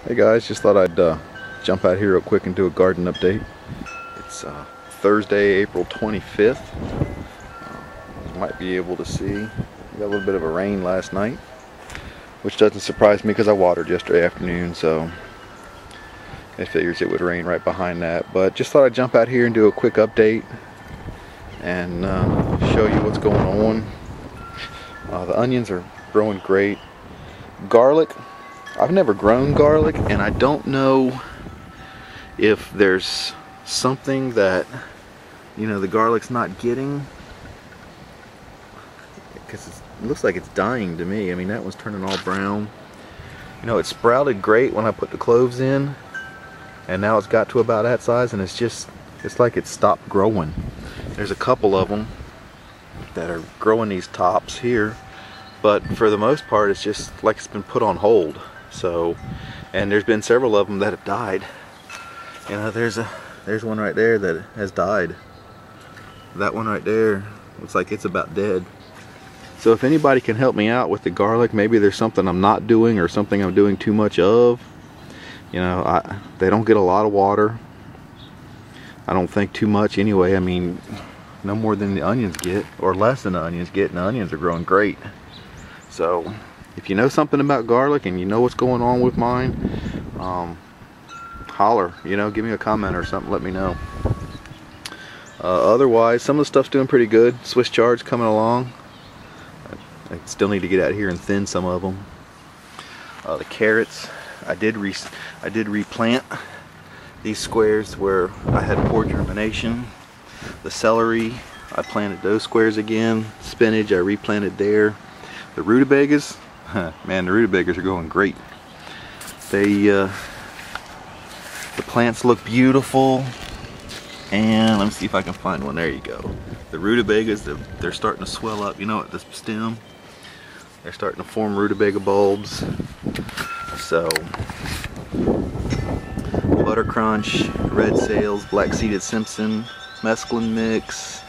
Hey guys, just thought I'd jump out here real quick and do a garden update. It's Thursday, April 25th. You might be able to see, we got a little bit of a rain last night, which doesn't surprise me because I watered yesterday afternoon, so it figures it would rain right behind that. But just thought I'd jump out here and do a quick update and show you what's going on. The onions are growing great. Garlic, I've never grown garlic, and I don't know if there's something that, you know, the garlic's not getting, because it looks like it's dying to me. I mean, that one's turning all brown. You know, it sprouted great when I put the cloves in, and now it's got to about that size, and it's like it stopped growing. There's a couple of them that are growing these tops here, but for the most part it's just like it's been put on hold. So, and there's been several of them that have died. You know, there's one right there that has died. That one right there looks like it's about dead. So if anybody can help me out with the garlic, maybe there's something I'm not doing or something I'm doing too much of. You know, they don't get a lot of water. I don't think too much anyway. I mean, no more than the onions get, or less than the onions get, and the onions are growing great. So if you know something about garlic and you know what's going on with mine, holler, you know, give me a comment or something, let me know. Otherwise, some of the stuff's doing pretty good. Swiss chard's coming along. I still need to get out here and thin some of them. The carrots, I did replant these squares where I had poor germination. The celery, I planted those squares again. Spinach, I replanted there. The rutabagas, man, the rutabagas are going great. The plants look beautiful, and let me see if I can find one. There you go. The rutabagas, they're starting to swell up. You know, at the stem, they're starting to form rutabaga bulbs. So, butter crunch, red sails, black seeded Simpson, mesclun mix,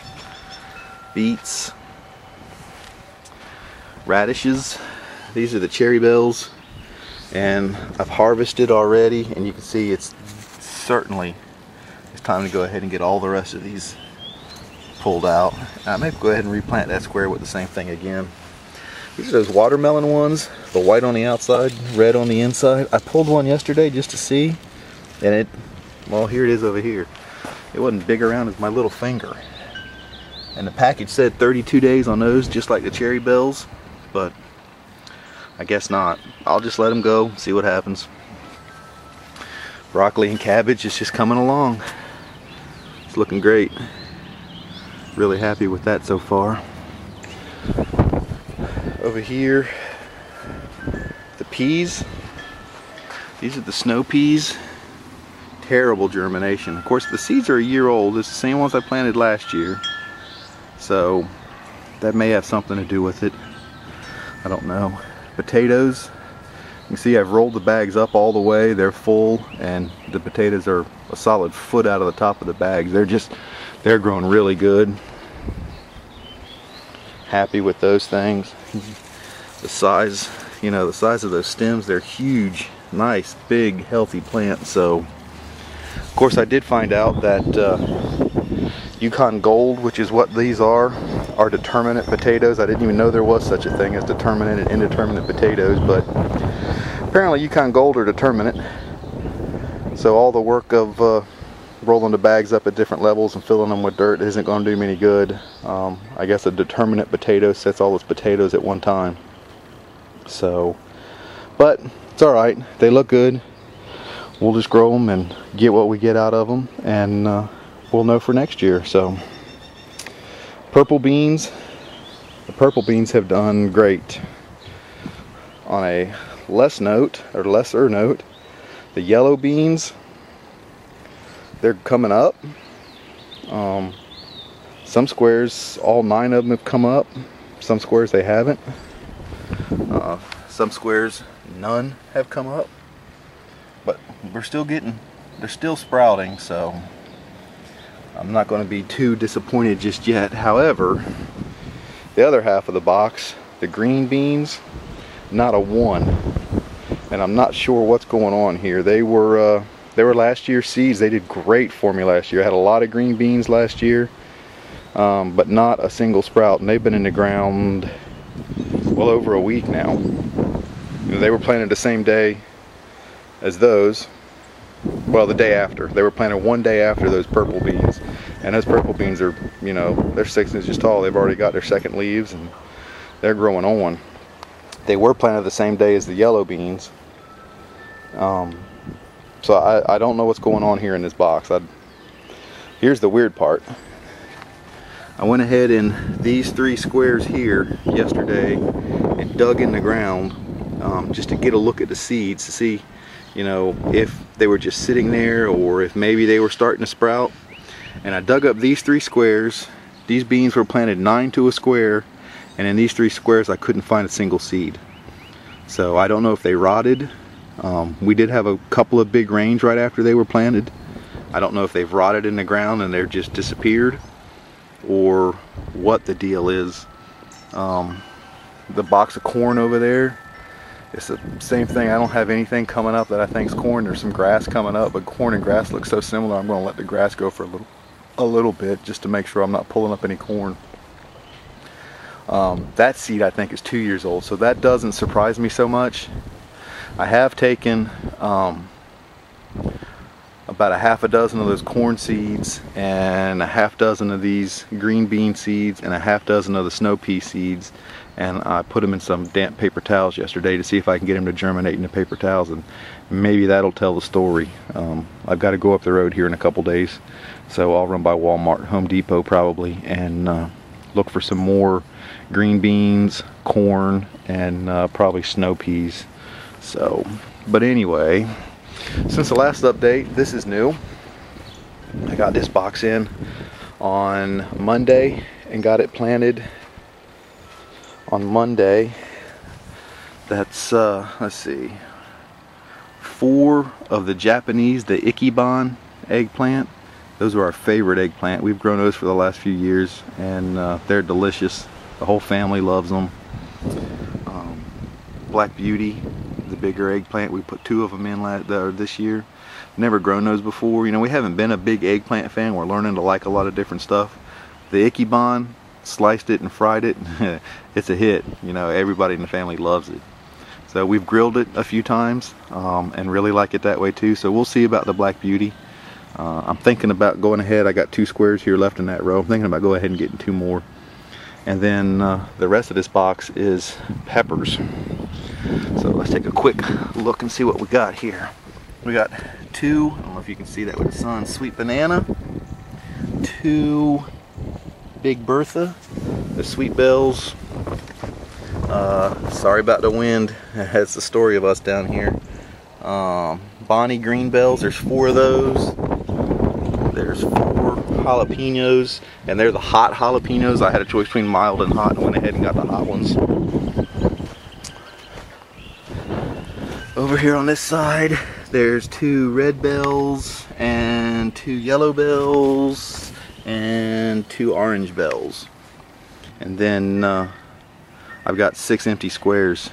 beets, radishes. These are the cherry bells, and I've harvested already, and you can see it's time to go ahead and get all the rest of these pulled out. I may go ahead and replant that square with the same thing again. These are those watermelon ones, the white on the outside, red on the inside. I pulled one yesterday just to see, and well, here it is over here. It wasn't big around as my little finger. And the package said 32 days on those, just like the cherry bells, but I guess not. I'll just let them go, see what happens. Broccoli and cabbage is just coming along. It's looking great. Really happy with that so far. Over here, the peas. These are the snow peas. Terrible germination. Of course, the seeds are a year old. It's the same ones I planted last year. So that may have something to do with it. I don't know. Potatoes. You can see I've rolled the bags up all the way. They're full, and the potatoes are a solid foot out of the top of the bags. They're growing really good. Happy with those things. The size, you know, the size of those stems, they're huge, nice, big, healthy plants. So, of course, I did find out that Yukon Gold, which is what these are determinate potatoes. I didn't even know there was such a thing as determinate and indeterminate potatoes, but apparently Yukon Gold are determinate. So all the work of rolling the bags up at different levels and filling them with dirt isn't going to do me any good. I guess a determinate potato sets all its potatoes at one time. So, but it's alright. They look good. We'll just grow them and get what we get out of them, and we'll know for next year. So, purple beans. The purple beans have done great. On a lesser note, the yellow beans, they're coming up. Some squares, all 9 of them have come up. Some squares they haven't. Some squares, none have come up. But they're still sprouting, so I'm not going to be too disappointed just yet. However, the other half of the box, the green beans, not a one and I'm not sure what's going on here. They were last year's seeds. They did great for me last year. I had a lot of green beans last year, but not a single sprout, and they've been in the ground well over a week now. You know, they were planted the same day as those. Well, the day after. They were planted one day after those purple beans, and those purple beans are, you know, they're 6 inches tall. They've already got their second leaves and they're growing on. They were planted the same day as the yellow beans. So I don't know what's going on here in this box. Here's the weird part. I went ahead in these 3 squares here yesterday and dug in the ground just to get a look at the seeds to see, you know, if they were just sitting there or if maybe they were starting to sprout. And I dug up these 3 squares. These beans were planted 9 to a square, and in these 3 squares I couldn't find a single seed. So I don't know if they rotted. We did have a couple of big rains right after they were planted. I don't know if they've rotted in the ground and they're just disappeared, or what the deal is. The box of corn over there, it's the same thing. I don't have anything coming up that I think is corn. There's some grass coming up, but corn and grass look so similar. I'm going to let the grass go for a little bit just to make sure I'm not pulling up any corn. That seed I think is 2 years old, so that doesn't surprise me so much. I have taken about a half a dozen of those corn seeds and a half dozen of these green bean seeds and a half dozen of the snow pea seeds, and I put them in some damp paper towels yesterday to see if I can get them to germinate in the paper towels, and maybe that'll tell the story. I've got to go up the road here in a couple days, so I'll run by Walmart, Home Depot probably, and look for some more green beans, corn, and probably snow peas. So, but anyway, since the last update, this is new. I got this box in on Monday and got it planted on Monday. That's let's see, 4 of the Japanese, the Eggplant eggplant. Those are our favorite eggplant. We've grown those for the last few years, and they're delicious. The whole family loves them. Black Beauty, the bigger eggplant, we put 2 of them in this year. Never grown those before. You know, we haven't been a big eggplant fan. We're learning to like a lot of different stuff. The Eggplant, sliced it and fried it. It's a hit. You know, everybody in the family loves it. So we've grilled it a few times and really like it that way too. So we'll see about the Black Beauty. I'm thinking about going ahead. I got 2 squares here left in that row. I'm thinking about going ahead and getting 2 more. And then the rest of this box is peppers. So let's take a quick look and see what we got here. We got 2, I don't know if you can see that with the sun, Sweet Banana, 2 Big Bertha, the Sweet Bells. Sorry about the wind, that's the story of us down here. Bonnie Green Bells, there's 4 of those. There's 4 jalapenos, and they're the hot jalapenos. I had a choice between mild and hot and went ahead and got the hot ones. Over here on this side, there's 2 red bells and 2 yellow bells and 2 orange bells. And then I've got 6 empty squares.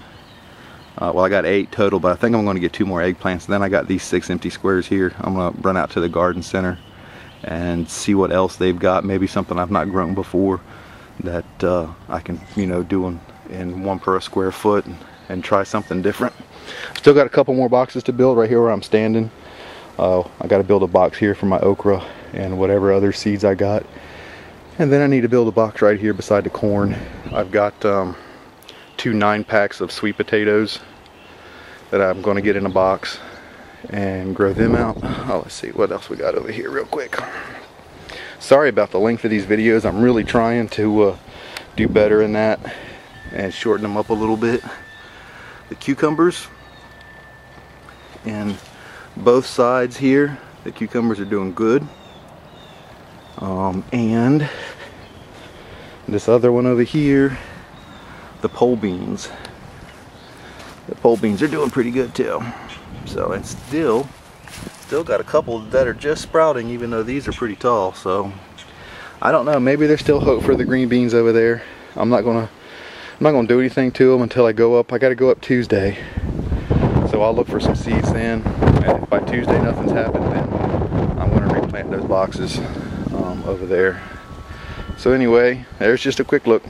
Well, I got 8 total, but I think I'm going to get 2 more eggplants. Then I got these 6 empty squares here. I'm going to run out to the garden center and see what else they've got. Maybe something I've not grown before that I can, you know, do in 1 per square foot and try something different. Still got a couple more boxes to build right here where I'm standing. I got to build a box here for my okra and whatever other seeds I got. And then I need to build a box right here beside the corn. I've got 2 9-packs of sweet potatoes that I'm going to get in a box and grow them out. Oh, let's see what else we got over here real quick. Sorry about the length of these videos. I'm really trying to do better in that and shorten them up a little bit. The cucumbers, and both sides here, the cucumbers are doing good. And this other one over here, the pole beans. The pole beans are doing pretty good too. So it's still got a couple that are just sprouting, even though these are pretty tall. So I don't know, maybe there's still hope for the green beans over there. I'm not gonna do anything to them until I go up. I gotta go up Tuesday. So I'll look for some seeds then, and if by Tuesday nothing's happened, then I'm going to replant those boxes over there. So anyway, there's just a quick look.